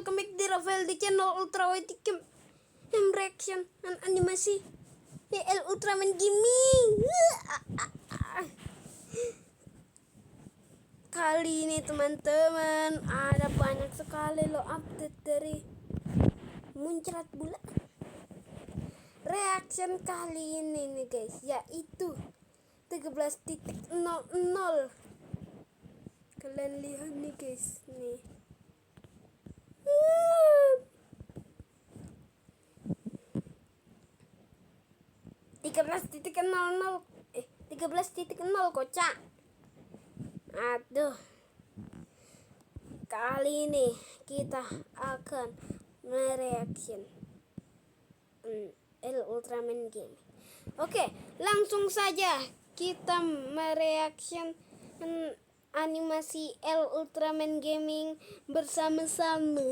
welcome back di Rafael di channel Ultra Wide Cam reaction dan animasi DL Ultraman Gaming. Kali ini teman-teman ada banyak sekali loh update dari Muncrat Bulan. Reaction kali ini nih guys, yaitu 13.00. Kalian lihat nih guys, nih. 13.00 kocak. Aduh. Kali ini kita akan mereaction L Ultraman Game. Oke, langsung saja kita mereaction animasi L Ultraman Gaming bersama-sama.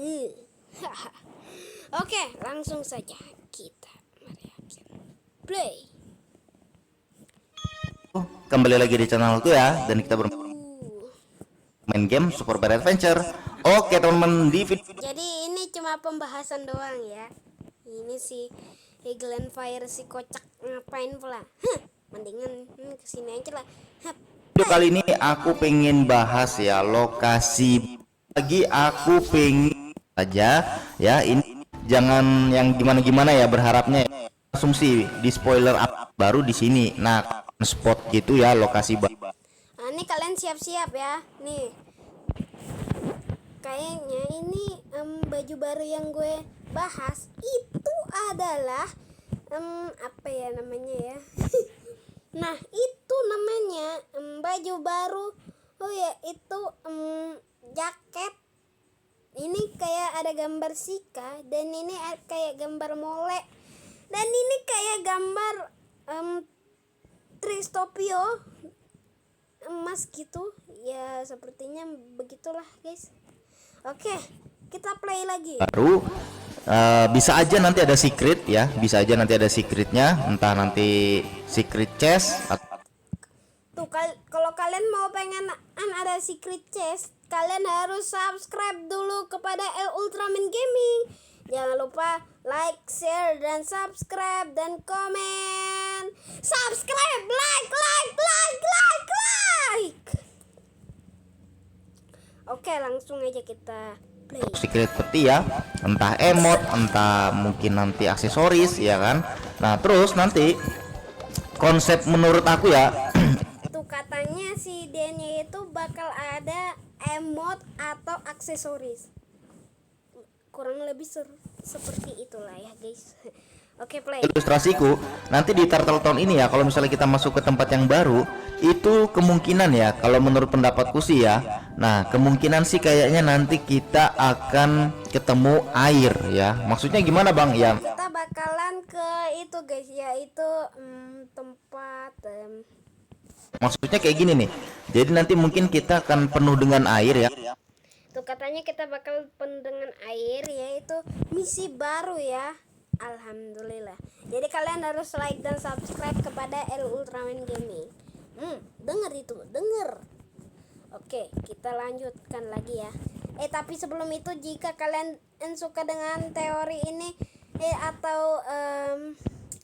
Oke, langsung saja kita mereaction. Play. Kembali lagi di channelku ya, dan kita bermain game Super Bear Adventure. Oke teman-teman, di video jadi ini cuma pembahasan doang ya. Ini si Glenn Fire si kocak ngapain pula? Mendingan kesini aja lah. video kali ini aku pengen bahas ya lokasi. Lagi aku pengen aja ya, ini jangan yang gimana-gimana ya berharapnya ya. Asumsi di spoiler up baru di sini. Nah, spot gitu ya, lokasi Nah, ini kalian siap-siap ya. Nih. Kayaknya ini baju baru yang gue bahas itu adalah apa ya namanya ya? Nah, itu namanya baju baru. Oh ya, itu jaket. Ini kayak ada gambar Sika dan ini kayak gambar Mole. Dan ini kayak gambar Tristopio emas gitu. Ya, sepertinya begitulah, guys. Oke, kita play lagi. baru. Bisa aja nanti ada secret ya, bisa aja nanti ada secretnya, entah nanti secret chest Tuh, kalau kalian mau pengen ada secret chest, kalian harus subscribe dulu kepada L Ultraman Gaming. Jangan lupa like, share, dan subscribe, dan komen. Subscribe, like. Oke, langsung aja kita play. secret peti ya, entah emot, entah mungkin nanti aksesoris ya kan. Nah terus nanti konsep menurut aku ya Tuh katanya si D-nya itu bakal ada emot atau aksesoris. Kurang lebih seperti itulah ya guys. Oke, play. ilustrasiku nanti di Turtle Town ini ya, kalau misalnya kita masuk ke tempat yang baru itu kemungkinan ya, kalau menurut pendapatku sih ya, nah kemungkinan sih kayaknya nanti kita akan ketemu air ya. Maksudnya gimana bang ya, Kita bakalan ke itu guys, yaitu tempat maksudnya kayak gini nih, jadi nanti mungkin kita akan penuh dengan air ya. tuh katanya kita bakal penuh dengan air, yaitu misi baru ya. Alhamdulillah. Jadi kalian harus like dan subscribe kepada L Ultraman Gaming. Denger itu, denger. Oke, kita lanjutkan lagi ya. Tapi sebelum itu, jika kalian suka dengan teori ini atau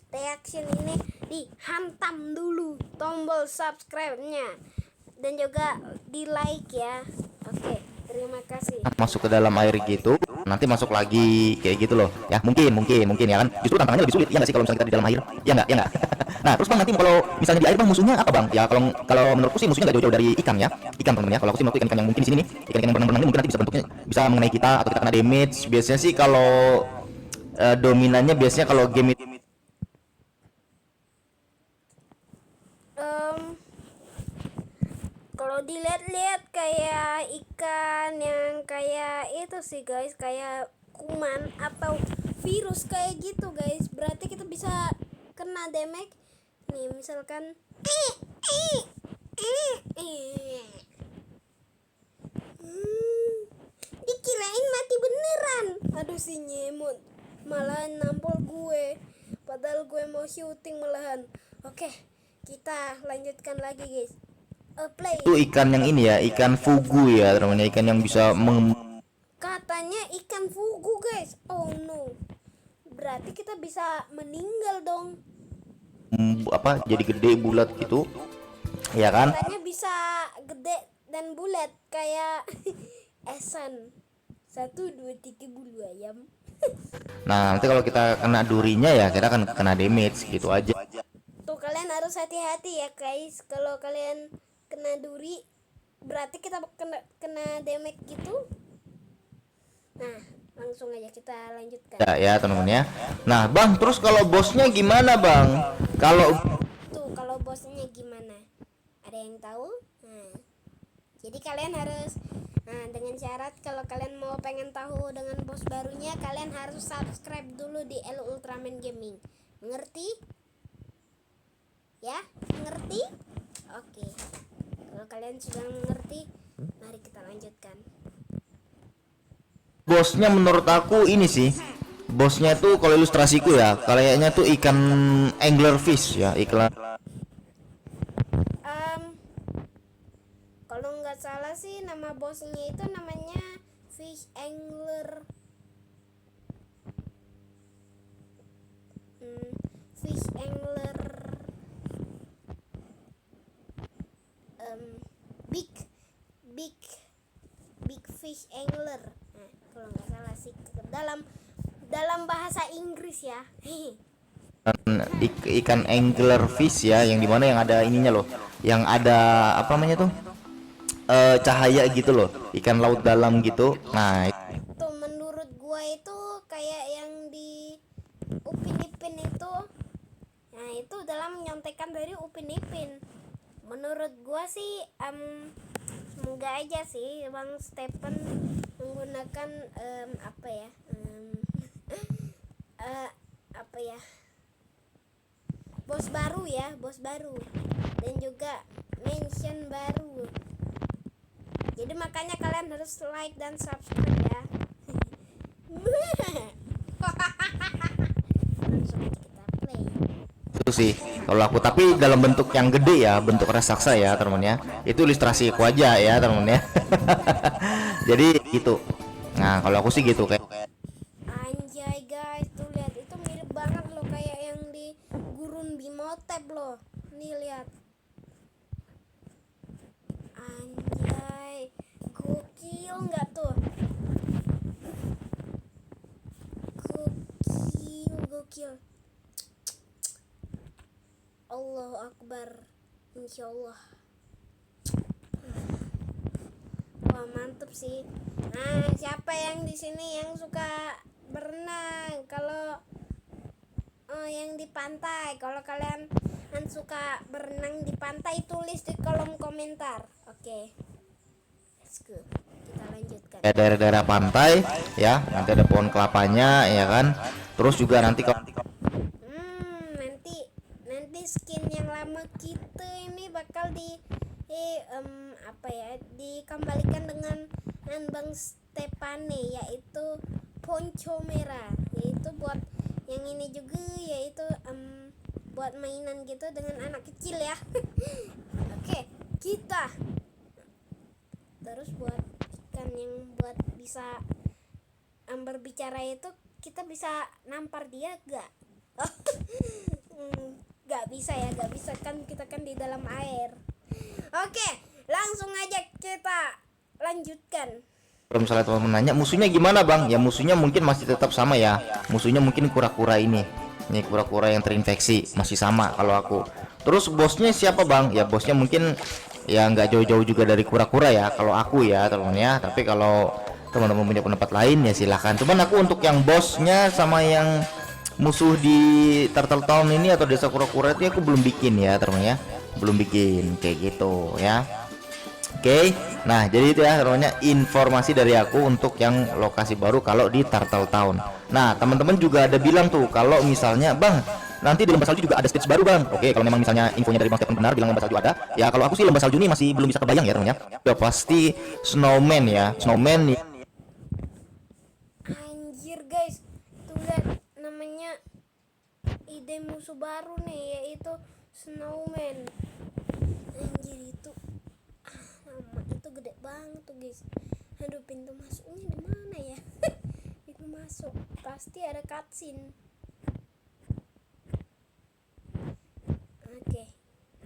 reaction ini, dihantam dulu tombol subscribe-nya dan juga di like ya. Oke, terima kasih. Masuk ke dalam air gitu, nanti masuk lagi kayak gitu loh ya, mungkin ya kan, justru tantangannya lebih sulit ya nggak sih kalau misalnya kita di dalam air, ya nggak. Nah terus bang, nanti kalau misalnya di air bang, musuhnya apa bang ya? Kalau menurutku sih musuhnya nggak jauh-jauh dari ikan ya, ikan teman-teman ya. Kalau aku sih menurutku ikan yang mungkin di sini nih, ikan yang berenang-berenang ini mungkin nanti bisa bentuknya bisa mengenai kita atau kita kena damage. Biasanya sih kalau dominannya biasanya kalau game itu Kalau dilihat-lihat kayak ikan yang kayak itu sih guys, kayak kuman atau virus kayak gitu guys. Berarti kita bisa kena damage. Nih misalkan dikirain mati beneran. Aduh, si nyemut malahan nampol gue, padahal gue mau syuting malahan. Oke, kita lanjutkan lagi guys. Play. itu ikan yang ini ya, ikan fugu ya namanya, ikan yang bisa Katanya ikan fugu Oh no, berarti kita bisa meninggal dong. Apa jadi gede bulat gitu, ya kan? Katanya bisa gede dan bulat kayak esan. 1 2 3 bulu ayam. Nah, nanti kalau kita kena durinya ya kita akan kena damage gitu aja. Tuh kalian harus hati-hati ya guys. Kalau kalian kena duri berarti kita kena damage gitu. Nah, langsung aja kita lanjutkan. Ya teman-teman ya. Nah, Bang, terus kalau bosnya gimana, Bang? Kalau Tuh kalau bosnya gimana? Ada yang tahu? Nah, jadi kalian harus dengan syarat kalau kalian mau pengen tahu dengan bos barunya, kalian harus subscribe dulu di El Ultraman Gaming. Mengerti? Ya, mengerti? Oke. Kalau kalian sudah mengerti, mari kita lanjutkan. bosnya menurut aku ini sih. Bosnya tuh kalau ilustrasiku ya, kayaknya tuh ikan anglerfish ya, iklan. Kalau nggak salah sih nama bosnya itu namanya fish angler. Fish angler. Big big big fish angler. Nah, kalau nggak salah sih dalam bahasa Inggris ya. Ikan anglerfish ya, yang dimana yang ada ininya loh, yang ada apa namanya tuh, cahaya gitu loh, ikan laut dalam gitu. Nah, Tuh menurut gua itu kayak yang di Upin Ipin itu. Nah, itu dalam nyontekan dari Upin Ipin. Menurut gua sih semoga aja sih Bang Stephen menggunakan apa ya? Apa ya? Bos baru ya, bos baru. Dan juga mention baru. Jadi makanya kalian harus like dan subscribe ya. Langsung aja kita play. itu sih kalau aku, tapi dalam bentuk yang gede ya, bentuk raksasa ya teman ya. Itu ilustrasi aku aja ya teman ya. Jadi gitu. Nah, kalau aku sih gitu kayak. Anjay guys, tuh lihat itu mirip banget loh kayak yang di Gurun Bimotep loh. Nih lihat. Anjay, gokil nggak tuh? Gokil. Allahu Akbar. Insyaallah. Wah, mantep sih. Nah, siapa yang di sini yang suka berenang? Kalau yang di pantai, kalau kalian suka berenang di pantai, tulis di kolom komentar. Oke. Let's go. Kita lanjutkan. Ya, daerah-daerah pantai ya, nanti ada pohon kelapanya ya kan. Terus juga nanti kalau nanti skin yang lama kita ini bakal apa ya, dikembalikan dengan Bang Stepane, yaitu ponco merah, yaitu buat yang ini juga, yaitu buat mainan gitu dengan anak kecil ya. Oke, kita terus buat ikan yang buat bisa berbicara itu, kita bisa nampar dia gak? Gak bisa ya, gak bisa kan, kita kan di dalam air. Oke, langsung aja kita lanjutkan. kalau misalnya teman nanya musuhnya gimana bang, ya musuhnya mungkin masih tetap sama ya. Musuhnya mungkin kura-kura ini kura-kura yang terinfeksi masih sama kalau aku. Terus bosnya siapa bang? Ya bosnya mungkin ya nggak jauh-jauh juga dari kura-kura ya kalau aku ya teman ya. Tapi kalau teman-teman punya pendapat lain ya silahkan. Cuman aku untuk yang bosnya sama yang musuh di Turtle Town ini atau desa kura-kura itu aku belum bikin ya teman ya, belum bikin kayak gitu ya. Oke, nah jadi itu ya namanya informasi dari aku untuk yang lokasi baru kalau di Turtle Town. Nah teman-teman juga ada bilang tuh kalau misalnya bang nanti di lembah salju juga ada stage baru bang. Oke, kalau memang misalnya infonya dari bang Stephen benar bilang lembah salju ada, ya kalau aku sih lembah salju ini masih belum bisa kebayang ya teman ya. Udah pasti snowman ya, snowman nih. Anjir guys, tuh lihat namanya ide musuh baru nih, yaitu snowman. Anjir itu nama itu gede banget tuh guys. Aduh, pintu masuknya di mana ya? Pintu masuk pasti ada cutscene. Oke,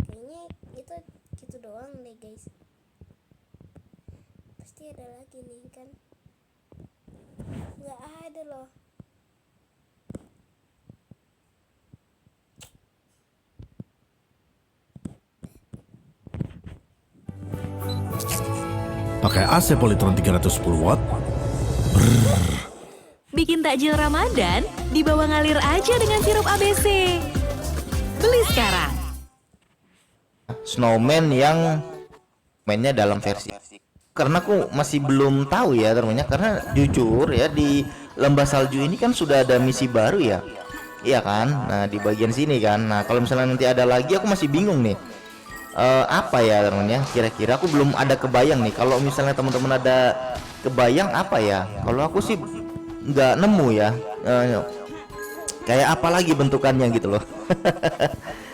kayaknya itu gitu doang deh guys. Pasti ada lagi nih kan? Nggak ada loh. Pakai AC Polytron 310 watt. Bikin takjil Ramadan, dibawa ngalir aja dengan sirup ABC. Beli sekarang. Snowman yang mainnya dalam versi, karena aku masih belum tahu ya termanya, karena jujur ya di lembah salju ini kan sudah ada misi baru ya, iya kan. Nah di bagian sini kan, nah kalau misalnya nanti ada lagi aku masih bingung nih. Apa ya namanya, kira-kira aku belum ada kebayang nih. Kalau misalnya teman-teman ada kebayang apa ya, kalau aku sih nggak nemu ya. Kayak apa lagi bentukannya gitu loh.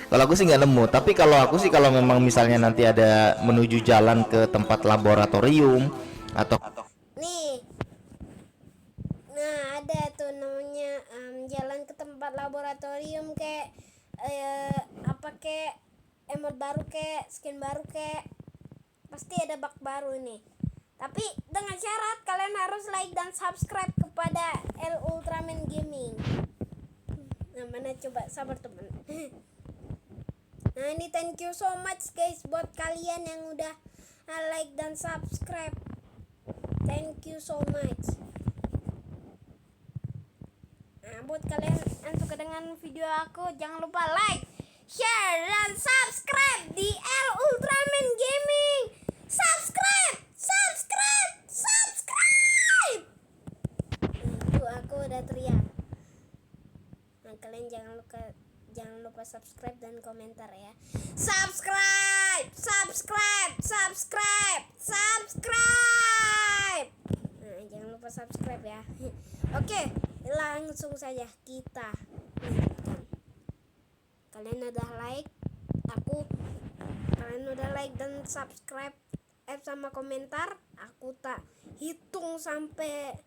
Kalau aku sih nggak nemu, tapi kalau aku sih kalau memang misalnya nanti ada menuju jalan ke tempat laboratorium atau Nih, nah ada tuh namanya jalan ke tempat laboratorium kayak apa kayak emot baru kayak skin baru kayak pasti ada bug baru nih. Tapi dengan syarat kalian harus like dan subscribe kepada L Ultraman Gaming. Nah mana coba sabar teman. Nah ini thank you so much guys buat kalian yang udah like dan subscribe. Thank you so much. Nah buat kalian yang suka dengan video aku, jangan lupa like, share, dan subscribe di L Ultraman Gaming. Subscribe, subscribe, subscribe. Nah, itu aku udah teriak. Nah kalian jangan lupa subscribe dan komentar ya. Subscribe, subscribe, subscribe, subscribe. Nah jangan lupa subscribe ya. Oke, langsung saja kita lanjutkan. Kalian udah like, kalian udah like dan subscribe, sama komentar, aku tak hitung sampai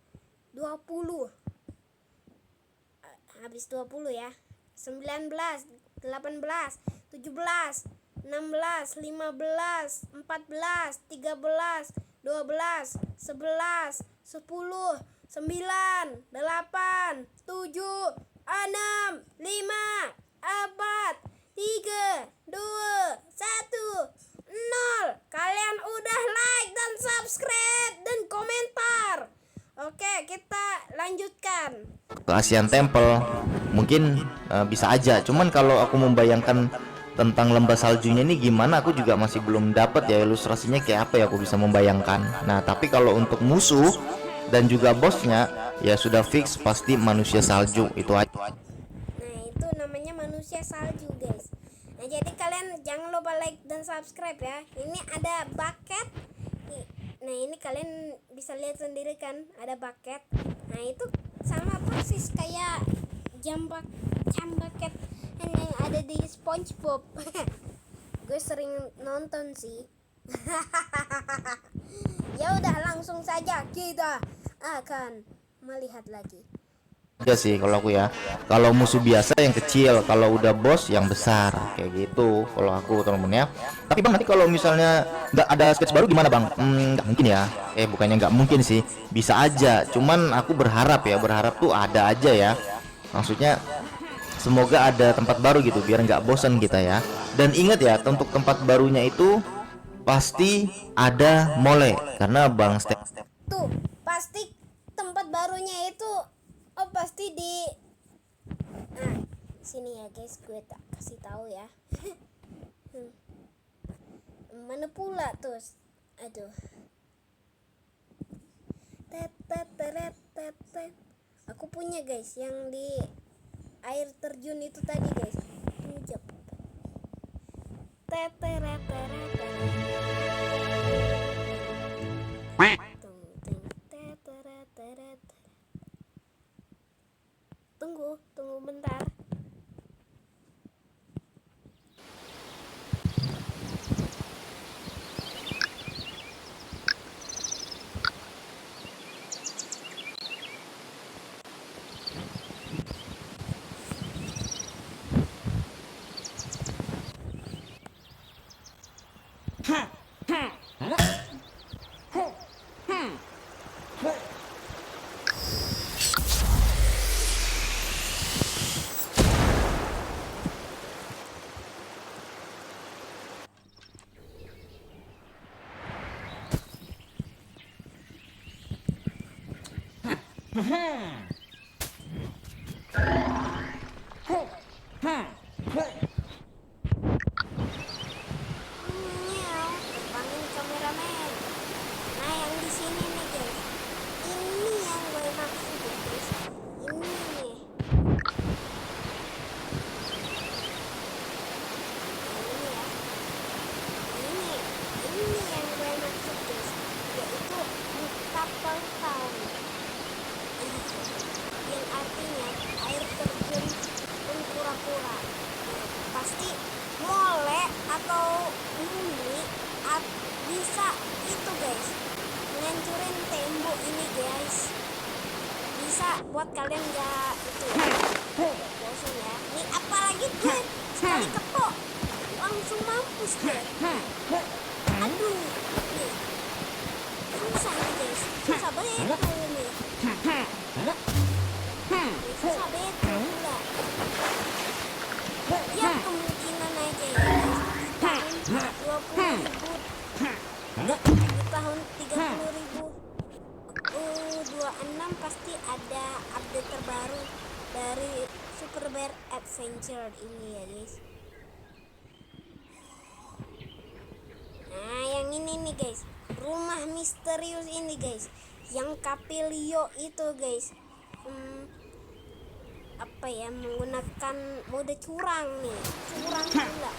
20. Habis 20 ya. 19, 18, 17, 16, 15, 14, 13, 12, 11, 10, 9, 8, 7, 6, 5, 4, 3, 2, 1. Kalian udah like dan subscribe dan komentar. Oke, kita lanjutkan ke Asian Temple mungkin bisa aja. Cuman kalau aku membayangkan tentang lembah saljunya ini gimana, aku juga masih belum dapat ya ilustrasinya kayak apa ya, aku bisa membayangkan. Nah tapi kalau untuk musuh dan juga bosnya ya sudah fix pasti manusia salju itu aja. Nah itu namanya manusia salju guys. Nah jadi kalian jangan lupa like dan subscribe ya. Ini ada bucket. Nah ini kalian bisa lihat sendiri kan, ada bucket. Nah itu sama persis kayak jam bucket yang ada di SpongeBob. Gue sering nonton sih. Ya udah langsung saja kita akan melihat lagi. Aja sih kalau aku ya. Kalau musuh biasa yang kecil, kalau udah bos yang besar kayak gitu kalau aku temen ya. Tapi bang nanti kalau misalnya nggak ada sketch baru gimana bang? Nggak mungkin ya. Bukannya nggak mungkin sih, bisa aja. Cuman aku berharap tuh ada aja ya. Maksudnya semoga ada tempat baru gitu biar nggak bosan kita ya. Dan ingat ya, untuk tempat barunya itu pasti ada mole karena bang Step tuh pasti tempat barunya itu pasti di sini ya guys, gue tak kasih tahu ya. Mana pula tuh, aduh. Aku punya guys yang di air terjun itu tadi guys. Tunggu bentar. Miau, terbangin kameramen. Nah, yang di sini nih guys, ini yang gue maksud ya guys, ini nih. Ini yang gue maksud guys, yaitu kapal town, yang artinya air terjun pun kura-kura. Pasti mole atau mumi bisa itu guys, ngancurin tembok ini guys. Bisa buat kalian nggak itu ya, bosan ya. Nih apalagi gue sekali kepok langsung mampus gue. Aduh, nih susah nih guys, susah betul nih. Susah betul pula. Ya kemungkinan aja ya guys, di tahun 20.000, di tahun 30.000, 26 pasti ada update terbaru dari Super Bear Adventure ini ya guys. Nah yang ini nih guys, rumah misterius ini guys, yang Capelio itu guys, apa ya, menggunakan mode curang nih, curang pula.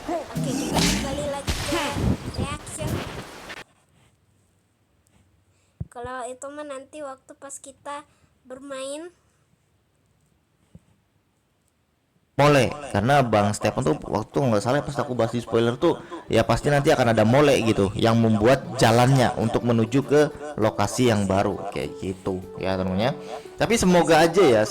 Oke, kita kembali lagi ke reaction. Kalau itu mah nanti waktu pas kita bermain. Mole, karena Bang Stephen tuh waktu nggak salah pas aku bahas di spoiler tuh ya pasti nanti akan ada mole gitu yang membuat jalannya untuk menuju ke lokasi yang baru kayak gitu ya temennya. Tapi semoga aja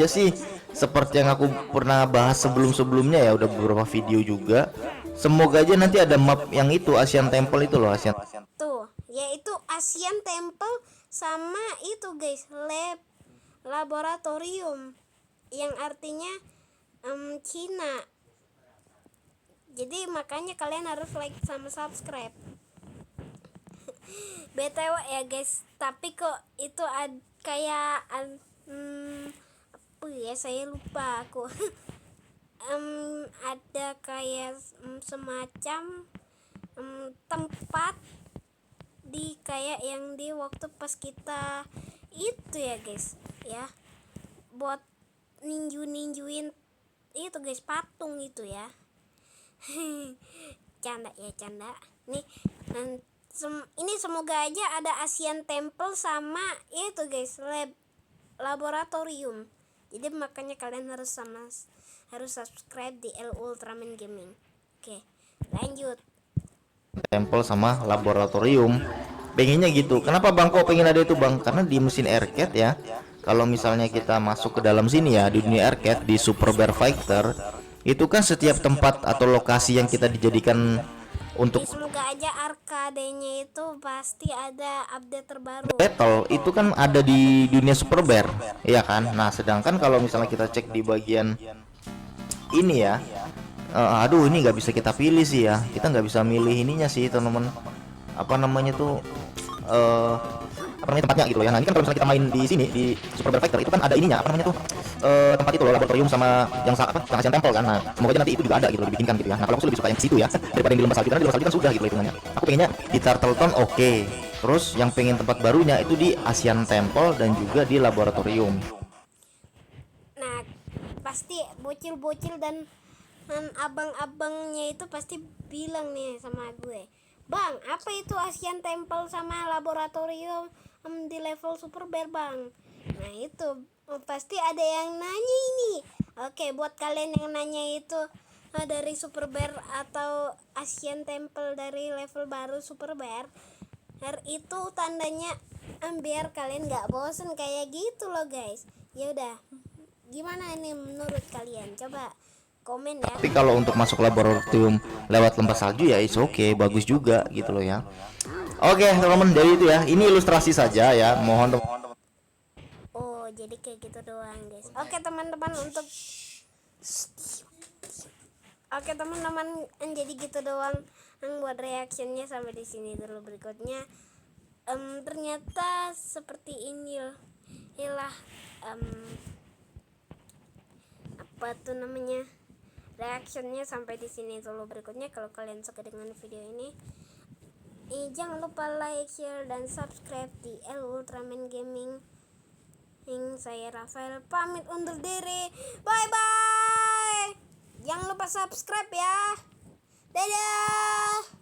sih seperti yang aku pernah bahas sebelumnya ya, udah beberapa video juga. Semoga aja nanti ada map yang itu Asian Temple itu loh, Asian Tuh, yaitu Asian Temple sama itu guys, laboratorium, yang artinya Cina. Jadi makanya kalian harus like sama subscribe. BTW ya guys, tapi kok itu kayak apa ya, saya lupa aku. Ada kayak semacam tempat di kayak yang di waktu pas kita itu ya guys ya, buat ninjuin itu guys, patung itu ya. Canda ya, canda nih. Ini semoga aja ada Asian Temple sama itu guys, laboratorium. Jadi makanya kalian harus subscribe di L Ultraman Gaming. Oke, lanjut. Temple sama laboratorium. Pengennya gitu. Kenapa Bang kok pengen ada itu Bang? Karena di mesin arcade ya, kalau misalnya kita masuk ke dalam sini ya, di dunia arcade di Super Bear Fighter itu kan setiap tempat atau lokasi yang kita dijadikan untuk Semoga aja arcade-nya itu pasti ada update terbaru. battle itu kan ada di dunia Super Bear, iya kan? Nah, sedangkan kalau misalnya kita cek di bagian ini ya, aduh ini nggak bisa kita pilih sih ya, kita nggak bisa milih ininya sih teman-teman, apa namanya tuh apa namanya tempatnya gitu ya. Nah ini kan kalau misalnya kita main di sini di Super Bear Fighter itu kan ada ininya, apa namanya tuh tempat itu loh, laboratorium sama yang Asian Temple kan. Nah semoga aja nanti itu juga ada gitu, dibikinkan gitu ya. Nah kalau aku lebih suka yang situ ya daripada yang di lembah salju, karena di lembah salju kan sudah gitu hitungannya. Aku pengennya di Turtleton oke. Terus yang pengen tempat barunya itu di Asian Temple dan juga di laboratorium. Nah pasti bocil-bocil dan abang-abangnya itu pasti bilang nih sama gue, Bang, apa itu Asian Temple sama laboratorium di level Super Bear, Bang? Nah itu pasti ada yang nanya ini. Oke, buat kalian yang nanya itu dari Super Bear atau Asian Temple dari level baru Super Bear, itu tandanya biar kalian nggak bosen kayak gitu loh guys. Ya udah, gimana ini menurut kalian? Coba komen ya. Tapi kalau untuk masuk laboratorium lewat lembah salju ya it's okay, bagus juga gitu loh ya. Oke teman-teman, dari itu ya, ini ilustrasi saja ya, mohon Oh jadi kayak gitu doang guys. Oke teman-teman, jadi gitu doang buat reactionnya. Sampai di sini dulu, berikutnya ternyata seperti ini loh. Inilah apa tuh namanya, reactionnya sampai di sini dulu. Berikutnya kalau kalian suka dengan video ini, jangan lupa like, share, dan subscribe di El Ultraman Gaming. Saya Rafael pamit undur diri. Bye bye. Jangan lupa subscribe ya. Dadah.